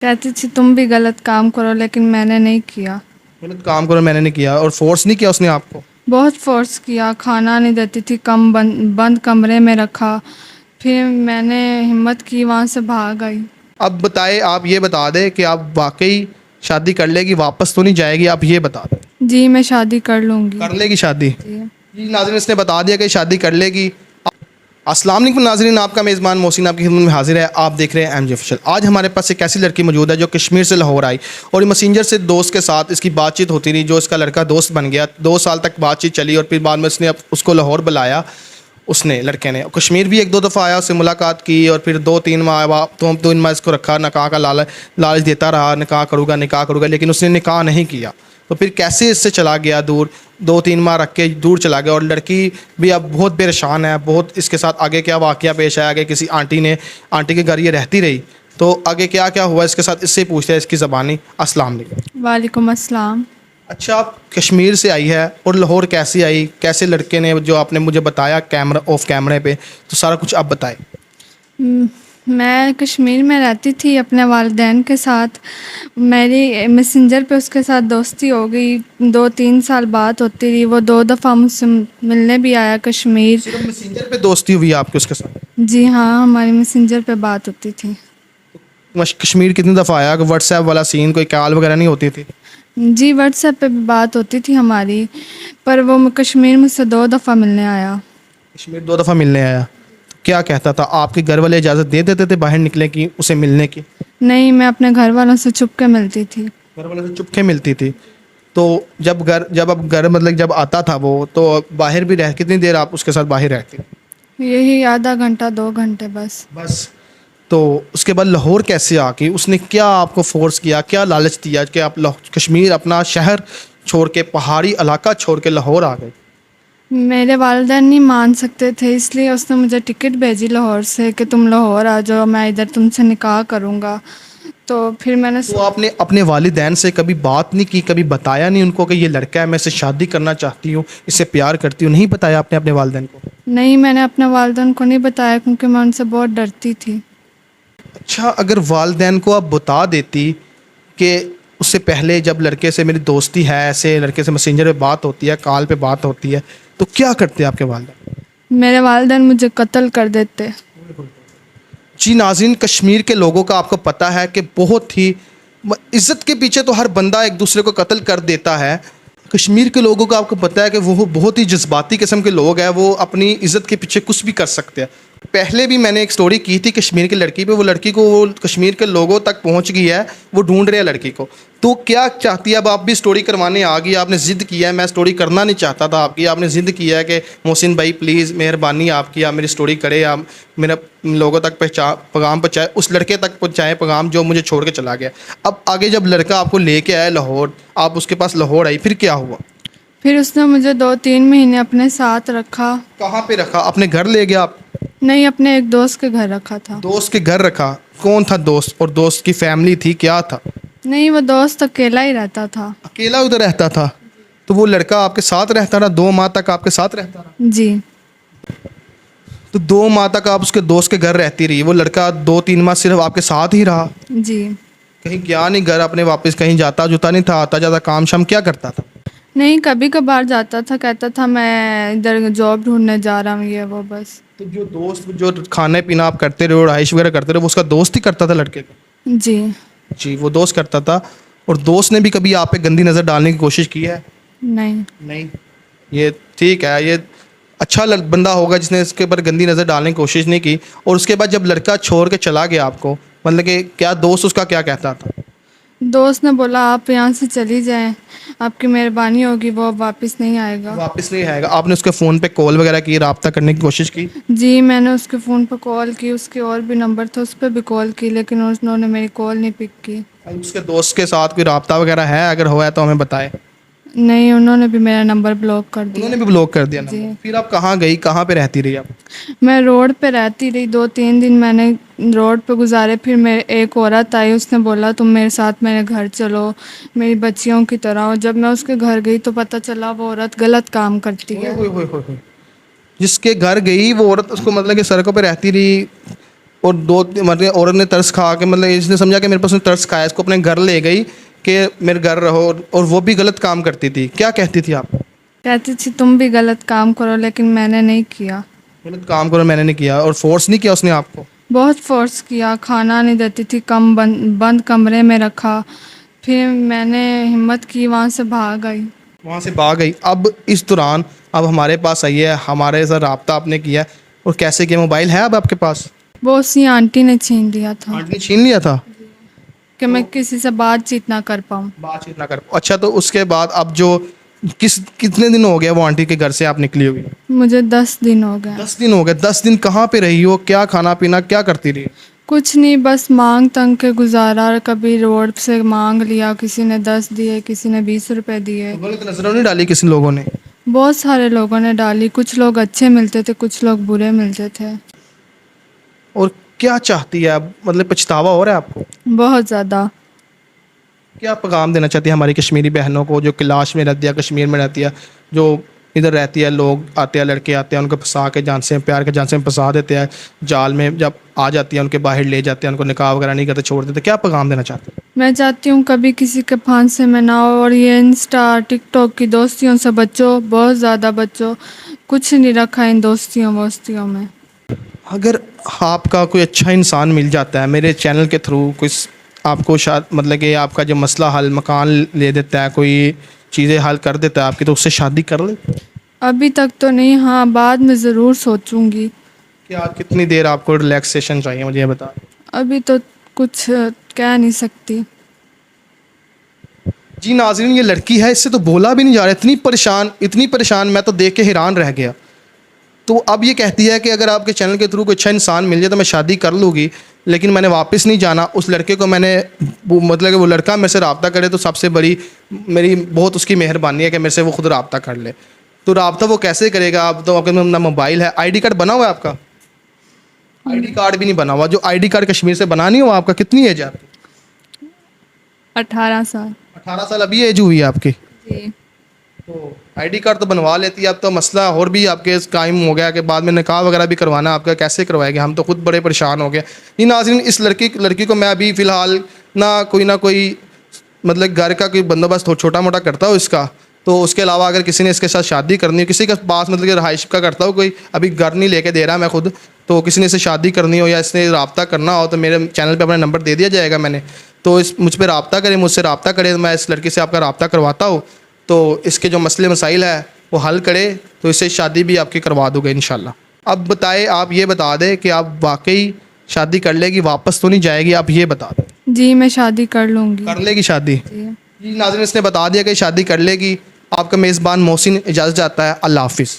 कहती थी तुम भी गलत काम करो, लेकिन मैंने नहीं किया। गलत काम करो मैंने नहीं किया, और फोर्स नहीं किया उसने आपको? बहुत फोर्स किया, खाना नहीं देती थी, कम बंद कमरे में रखा। फिर मैंने हिम्मत की, वहाँ से भाग आई। अब बताए, आप ये बता दें कि आप वाकई शादी कर लेगी, वापस तो नहीं जाएगी, आप ये बता दें। जी मैं शादी कर लूँगी। कर लेगी शादी? जी। जी नाज़रीन, इसने बता दिया कि शादी कर लेगी। अस्सलाम वालेकुम नाज़रीन, आपका मेज़बान मोहसिन आपकी खिदमत में हाजिर है। आप देख रहे हैं एम जे ऑफिशियल। आज हमारे पास एक ऐसी लड़की मौजूद है जो कश्मीर से लाहौर आई, और मैसेंजर से दोस्त के साथ इसकी बातचीत होती रही, जो इसका लड़का दोस्त बन गया। 2 साल तक बातचीत चली, और फिर बाद में उसने उसको लाहौर बुलाया। उसने लड़के ने कश्मीर भी 1-2 दफ़ा आया, उससे मुलाकात की, और फिर 2-3 माह बाद 2-3 माह इसको रखा, निकाह का लालच देता रहा, निकाह करूँगा, लेकिन उसने निकाह नहीं किया। तो फिर कैसे इससे चला गया दूर, 2-3 माह रख के दूर चला गया, और लड़की भी अब बहुत परेशान है। बहुत इसके साथ आगे क्या वाक़या पेश आया, आगे किसी आंटी के घर ये रहती रही, तो आगे क्या क्या हुआ इसके साथ, इससे पूछते हैं इसकी ज़बानी। अस्सलाम वालेकुम। वालेकुम अस्सलाम। अच्छा, आप कश्मीर से आई है और लाहौर कैसे आई, कैसे लड़के ने जो आपने मुझे बताया कैमरा ऑफ कैमरे पे, तो सारा कुछ आप बताएं। हम्म, मैं कश्मीर में रहती थी अपने वालिदैन के साथ। मेरी मैसेंजर पे उसके साथ दोस्ती हो गई, 2-3 साल बात होती रही। वो 2 दफ़ा मुझसे मिलने भी आया कश्मीर। सिर्फ मैसेंजर पे दोस्ती हुई है आपकी उसके साथ? जी हाँ, हमारी मैसेंजर पे बात होती थी। कश्मीर कितनी दफ़ा आया? व्हाट्सएप वाला सीन, कोई कॉल वगैरह नहीं होती थी? जी व्हाट्सएप पे भी बात होती थी हमारी, पर वो कश्मीर मुझसे 2 दफ़ा मिलने आया। कश्मीर 2 दफ़ा मिलने आया, तो क्या कहता था? आपके घर वाले इजाज़त दे देते थे बाहर निकले की, उसे मिलने की? नहीं, मैं अपने घर वालों से छुप के मिलती थी। घर वालों से चुपके मिलती थी? तो जब अब घर मतलब जब आता था वो, तो बाहर भी रह कितनी देर आप उसके साथ बाहर रहती? यही आधा घंटा 2 घंटे बस। बस। तो उसके बाद लाहौर कैसे आके उसने क्या आपको फोर्स किया, क्या लालच दिया कि आप कश्मीर अपना शहर छोड़ के, पहाड़ी इलाका छोड़ के लाहौर आ गए? मेरे वालिदैन नहीं मान सकते थे, इसलिए उसने मुझे टिकट भेजी लाहौर से कि तुम लाहौर आ जाओ, मैं इधर तुमसे निकाह करूँगा। तो फिर मैंने तो आपने अपने वालिदैन से कभी बात नहीं की, कभी बताया नहीं उनको कि ये लड़का है, मैं इससे शादी करना चाहती हूँ, इससे प्यार करती हूँ? नहीं बताया आपने अपने वालिदैन को? नहीं, मैंने अपने वालिदैन को नहीं बताया, क्योंकि मैं उनसे बहुत डरती थी। अच्छा, अगर वालिदैन को आप बता देती कि उससे पहले जब लड़के से मेरी दोस्ती है, ऐसे लड़के से मैसेंजर पे बात होती है, कॉल पे बात होती है, तो क्या करते आपके वालिदैन? मेरे वालिदैन मुझे कत्ल कर देते। जी नाज़रीन, कश्मीर के लोगों का आपको पता है कि बहुत ही इज़्ज़त के पीछे तो हर बंदा एक दूसरे को कत्ल कर देता है। कश्मीर के लोगों का आपको पता है कि वो बहुत ही जज्बाती किस्म के लोग हैं, वो अपनी इज़्ज़त के पीछे कुछ भी कर सकते हैं। पहले भी मैंने एक स्टोरी की थी कश्मीर की लड़की पे, वो लड़की को वो कश्मीर के लोगों तक पहुंच गई है, वो ढूंढ रहे हैं लड़की को। तो क्या चाहती है अब? आप भी स्टोरी करवाने आ गई, आपने ज़िद किया है। मैं स्टोरी करना नहीं चाहता था आपकी, आपने ज़िद किया है कि मोहसिन भाई प्लीज़ मेहरबानी आपकी, आप मेरी स्टोरी करें, आप मेरा लोगों तक पैगाम पहुँचाए, उस लड़के तक पहुँचाएँ पैगाम जो मुझे छोड़ के चला गया। अब आगे जब लड़का आपको लेके आया लाहौर, आप उसके पास लाहौर आई, फिर क्या हुआ? फिर उसने मुझे 2-3 महीने अपने साथ रखा। कहाँ पे रखा? अपने घर ले गया आप? नहीं, अपने एक दोस्त के घर रखा था। दोस्त के घर रखा? कौन था दोस्त, और दोस्त की फैमिली थी, क्या था? नहीं, वो दोस्त अकेला ही रहता था। अकेला उधर रहता था? तो वो लड़का आपके साथ रहता रहा, 2 माह तक आपके साथ रहता रहा? जी। तो 2 माह तक आप उसके दोस्त के घर रहती रही, वो लड़का 2-3 माह सिर्फ आपके साथ ही रहा? जी। कहीं गया नहीं घर अपने वापस? कहीं जाता जुता नहीं था, आता जाता काम शाम क्या करता था? नहीं, कभी कभार जाता था, कहता था मैं इधर जॉब ढूंढने जा रहा हूँ, ये वो बस। तो जो दोस्त, जो खाने पीना आप करते रहे और आइश वगैरह करते रहे, वो उसका दोस्त ही करता था लड़के का? जी। जी, वो दोस्त करता था। और दोस्त ने भी कभी आप पे गंदी नज़र डालने की कोशिश की है? नहीं। नहीं। ये ठीक है, ये अच्छा बंदा होगा जिसने इसके ऊपर गंदी नज़र डालने की कोशिश नहीं की। और उसके बाद जब लड़का छोड़ के चला गया आपको, मतलब कि क्या दोस्त उसका क्या कहता था? दोस्त ने बोला आप यहाँ से चली जाएं, आपकी मेहरबानी होगी, वो अब वापस नहीं आएगा। वापस नहीं आएगा? आपने उसके फ़ोन पे कॉल वगैरह की, रब्ता करने की कोशिश की? जी, मैंने उसके फ़ोन पर कॉल की, उसके और भी नंबर था उस पर भी कॉल की, लेकिन उन्होंने मेरी कॉल नहीं पिक की। उसके दोस्त के साथ कोई रब्ता वगैरह है? अगर हुआ है तो हमें बताएं। नहीं, उन्होंने भी मेरा नंबर ब्लॉक कर दिया। उन्होंने भी ब्लॉक कर दिया जी। नंबर? फिर आप कहाँ गई, कहाँ पे रहती रही आप? मैं रोड पे रहती रही, 2-3 दिन मैंने रोड पे गुजारे। फिर मेरे एक औरत आई, उसने बोला तुम मेरे साथ मेरे घर चलो, मेरी बच्चियों की तरह हो। जब मैं उसके घर गई तो पता चला वो औरत गलत काम करती ओए है। होए होए होए होए। जिसके घर गई वो औरत, उसको मतलब कि सड़कों पे रहती रही, और दो मतलब औरत ने तरस खा के मतलब इसने समझा कि मेरे पास उसने तरस खाया, इसको अपने घर ले गई कि मेरे घर रहो, और वो भी गलत काम करती थी। क्या कहती थी आप? कहती थी तुम भी गलत काम करो, लेकिन मैंने नहीं किया। गलत काम करो मैंने नहीं किया, और फोर्स नहीं किया उसने आपको? बहुत फोर्स किया, खाना नहीं देती थी, कम बंद कमरे में रखा। फिर मैंने हिम्मत की, वहाँ से भाग आई। वहाँ से भाग गई। अब इस दौरान अब हमारे पास आई है, हमारे साथ रब्ता आपने किया, और कैसे किया? मोबाइल है अब आपके पास? वो उसी आंटी ने छीन लिया था आंटी ने छीन लिया था कि मैं किसी से बातचीत ना कर पाऊँ। बातचीत ना कर। अच्छा, तो उसके बाद अब जो कितने दिन हो गया वो आंटी के घर से आप निकली हुई? मुझे 10 दिन हो गए। 10 दिन हो गए। 10 दिन कहाँ पे रही हो? क्या खाना पीना क्या करती रही? कुछ नहीं, बस मांग तंग के गुजारा। कभी रोड से मांग लिया, किसी ने 10 दिए, किसी ने 20 रुपए दिए। तो गलत नजरों नहीं डाली किसी लोगों ने? बहुत सारे लोगों ने डाली, कुछ लोग अच्छे मिलते थे, कुछ लोग बुरे मिलते थे। और क्या चाहती है अब? मतलब पछतावा हो रहा है आपको? बहुत ज़्यादा। क्या पैगाम देना चाहती है हमारी कश्मीरी बहनों को जो क्लाश में रहती है, कश्मीर में रहती है, जो इधर रहती है, लोग आते हैं, लड़के आते हैं, उनको फंसा के जान से प्यार के जान से फंसा देते हैं जाल में, जब आ जाती है उनके बाहर ले जाते हैं, उनको निकाह वगैरह नहीं करते, छोड़ देते? क्या पैगाम देना चाहते हैं? मैं चाहती हूँ कभी किसी के फांसे में ना हो, और ये इंस्टा टिकटॉक की दोस्तियों से बचो, बहुत ज़्यादा बचो। कुछ नहीं रखा इन दोस्तियों वोस्तियों में। अगर आपका कोई अच्छा इंसान मिल जाता है मेरे चैनल के थ्रू, कुछ आपको शायद मतलब कि आपका जो मसला हल, मकान ले देता है, कोई चीज़ें हल कर देता है आपकी, तो उससे शादी कर ले? अभी तक तो नहीं, हाँ बाद में ज़रूर सोचूंगी। क्या कितनी देर आपको रिलैक्सेशन चाहिए मुझे ये बता? अभी तो कुछ कह नहीं सकती। जी नाज़रीन, ये लड़की है, इससे तो बोला भी नहीं जा रहा, इतनी परेशान, मैं तो देख के हैरान रह गया। तो अब ये कहती है कि अगर आपके चैनल के थ्रू कोई अच्छा इंसान मिल जाए तो मैं शादी कर लूँगी, लेकिन मैंने वापस नहीं जाना। उस लड़के को मैंने मतलब कि वो लड़का मेरे से रब्ता करे तो सबसे बड़ी मेरी बहुत उसकी मेहरबानी है कि मेरे से वो खुद रब्ता कर ले। तो रब्ता वो कैसे करेगा? आप तो आपके ना मोबाइल है, आईडी कार्ड बना हुआ है आपका? आईडी कार्ड भी नहीं बना हुआ। जो आईडी कार्ड कश्मीर से बना नहीं हुआ आपका? कितनी एज है आपकी? 18 साल। 18 साल अभी एज हुई है आपकी? जी। तो आईडी कार्ड तो बनवा लेती है। अब तो मसला और भी आपके कायम हो गया कि बाद में निकाह वगैरह भी करवाना, आपका कैसे करवाएंगे? हम तो खुद बड़े परेशान हो गए। ये नाज़रीन, इस लड़की को मैं अभी फ़िलहाल ना कोई मतलब घर का कोई बंदोबस्त छोटा मोटा करता हो इसका, तो उसके अलावा अगर किसी ने इसके साथ शादी करनी हो, किसी के पास मतलब कि रहाइश का करता हो, कोई अभी घर नहीं लेके दे रहा मैं खुद, तो किसी ने इससे शादी करनी हो या इसने रब्ता करना हो तो मेरे चैनल पे अपना नंबर दे दिया जाएगा मैंने, तो इस मुझ पर रब्ता करें, मुझसे रब्ता करें, मैं इस लड़की से आपका रब्ता करवाता हूँ, तो इसके जो मसले मसाइल है वो हल करे, तो इससे शादी भी आपकी करवा दूँगा इंशाल्लाह। अब बताएं, आप ये बता दें कि आप वाकई शादी कर लेगी, वापस तो नहीं जाएगी? आप ये बता दें। जी मैं शादी कर लूँगी। कर लेगी शादी? जी। जी नाज़रीन, इसने बता दिया कि शादी कर लेगी। आपका मेज़बान मोहसिन इजाज़त चाहता है। अल्लाह हाफिज़।